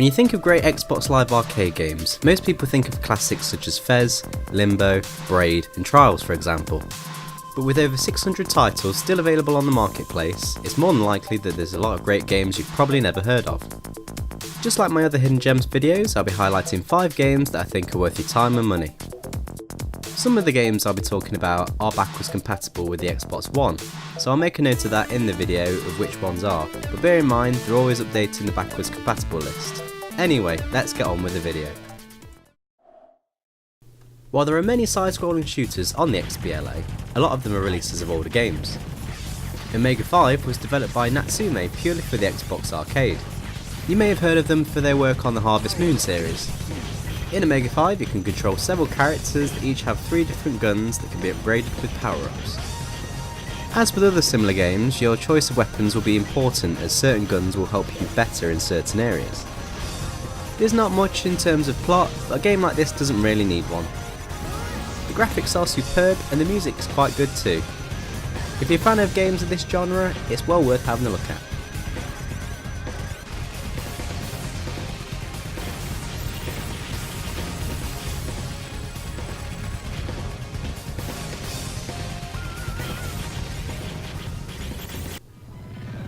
When you think of great Xbox Live Arcade games, most people think of classics such as Fez, Limbo, Braid and Trials for example. But with over 600 titles still available on the marketplace, it's more than likely that there's a lot of great games you've probably never heard of. Just like my other Hidden Gems videos, I'll be highlighting 5 games that I think are worth your time and money. Some of the games I'll be talking about are backwards compatible with the Xbox One, so I'll make a note of that in the video of which ones are, but bear in mind they're always updating the backwards compatible list. Anyway, let's get on with the video. While there are many side-scrolling shooters on the XBLA, a lot of them are releases of older games. Omega 5 was developed by Natsume purely for the Xbox Arcade. You may have heard of them for their work on the Harvest Moon series. In Omega 5 you can control several characters that each have 3 different guns that can be upgraded with power-ups. As with other similar games, your choice of weapons will be important as certain guns will help you better in certain areas. There's not much in terms of plot, but a game like this doesn't really need one. The graphics are superb and the music is quite good too. If you're a fan of games of this genre, it's well worth having a look at.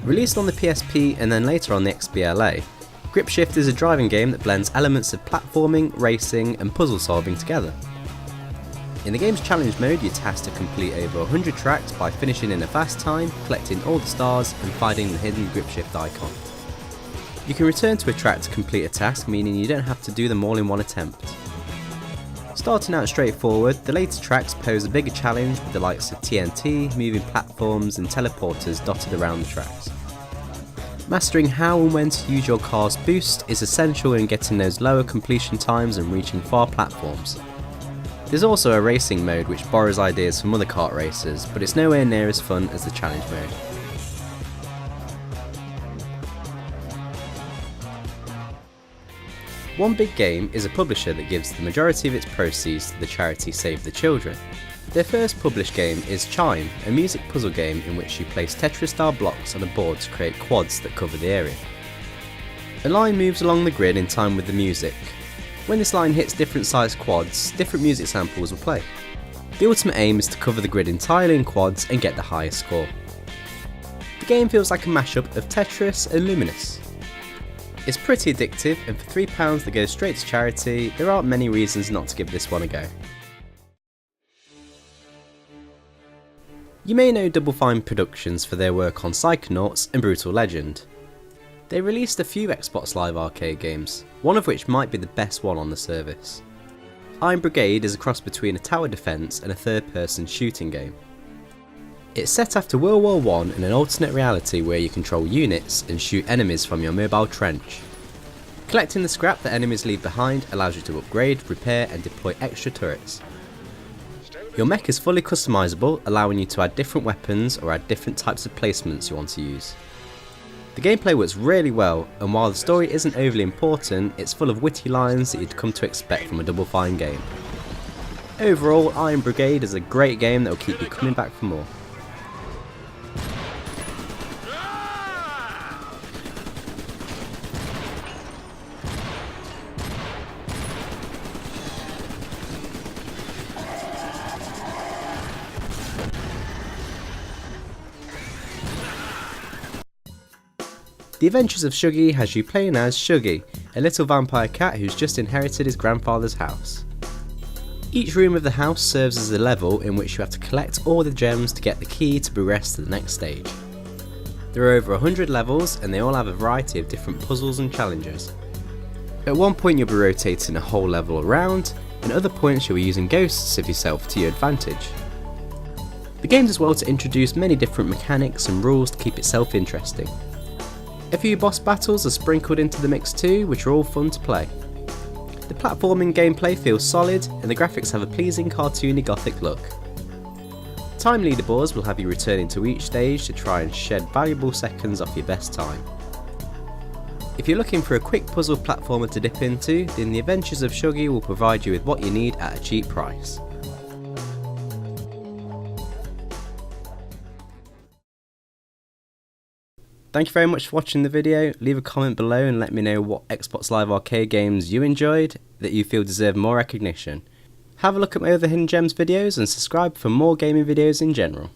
Released on the PSP and then later on the XBLA, Gripshift is a driving game that blends elements of platforming, racing and puzzle solving together. In the game's challenge mode, you're tasked to complete over 100 tracks by finishing in a fast time, collecting all the stars and finding the hidden Gripshift icon. You can return to a track to complete a task, meaning you don't have to do them all in one attempt. Starting out straightforward, the later tracks pose a bigger challenge with the likes of TNT, moving platforms and teleporters dotted around the tracks. Mastering how and when to use your car's boost is essential in getting those lower completion times and reaching far platforms. There's also a racing mode which borrows ideas from other kart races, but it's nowhere near as fun as the challenge mode. One Big Game is a publisher that gives the majority of its proceeds to the charity Save the Children. Their first published game is Chime, a music puzzle game in which you place Tetris-style blocks on a board to create quads that cover the area. A line moves along the grid in time with the music. When this line hits different sized quads, different music samples will play. The ultimate aim is to cover the grid entirely in quads and get the highest score. The game feels like a mashup of Tetris and Luminous. It's pretty addictive, and for £3 that goes straight to charity, there aren't many reasons not to give this one a go. You may know Double Fine Productions for their work on Psychonauts and Brutal Legend. They released a few Xbox Live Arcade games, one of which might be the best one on the service. Brigade is a cross between a tower defense and a third-person shooting game. It's set after World War I in an alternate reality where you control units and shoot enemies from your mobile trench. Collecting the scrap that enemies leave behind allows you to upgrade, repair and deploy extra turrets. Your mech is fully customizable, allowing you to add different weapons or add different types of placements you want to use. The gameplay works really well, and while the story isn't overly important, it's full of witty lines that you'd come to expect from a Double Fine game. Overall, Brigade is a great game that will keep you coming back for more. The Adventures of Shuggy has you playing as Shuggy, a little vampire cat who's just inherited his grandfather's house. Each room of the house serves as a level in which you have to collect all the gems to get the key to progress to the next stage. There are over 100 levels and they all have a variety of different puzzles and challenges. At one point you'll be rotating a whole level around, and at other points you'll be using ghosts of yourself to your advantage. The game does well to introduce many different mechanics and rules to keep itself interesting. A few boss battles are sprinkled into the mix too, which are all fun to play. The platforming gameplay feels solid, and the graphics have a pleasing cartoony gothic look. Time leaderboards will have you returning to each stage to try and shed valuable seconds off your best time. If you're looking for a quick puzzle platformer to dip into, then the Adventures of Shuggy will provide you with what you need at a cheap price. Thank you very much for watching the video. Leave a comment below and let me know what Xbox Live Arcade games you enjoyed that you feel deserve more recognition. Have a look at my other Hidden Gems videos and subscribe for more gaming videos in general.